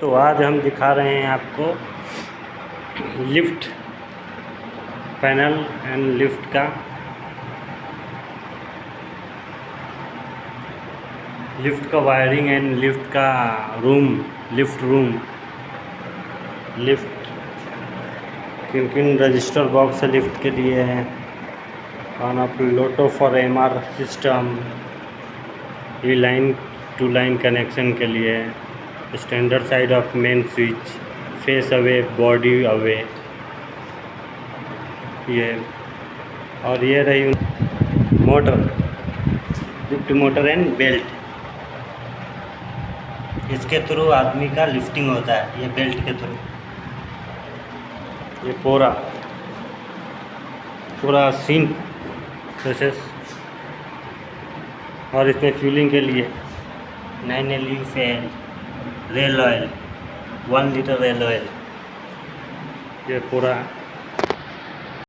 तो आज हम दिखा रहे हैं आपको लिफ्ट पैनल एंड लिफ्ट का वायरिंग एंड लिफ्ट का लिफ्ट रूम लिफ्ट किन किन रजिस्टर बॉक्स है लिफ्ट के लिए है on off Lotte for MR system, ये लाइन टू लाइन कनेक्शन के लिए standard side of main switch, face away body away, ये और ये रही motor lift motor and belt. इसके थ्रू आदमी का लिफ्टिंग होता है, ये बेल्ट के थ्रू। ये पूरा सीन प्रोसेस। और इसमें फ्यूलिंग के लिए 9 fail rail oil 1 litre rail oil, ये पूरा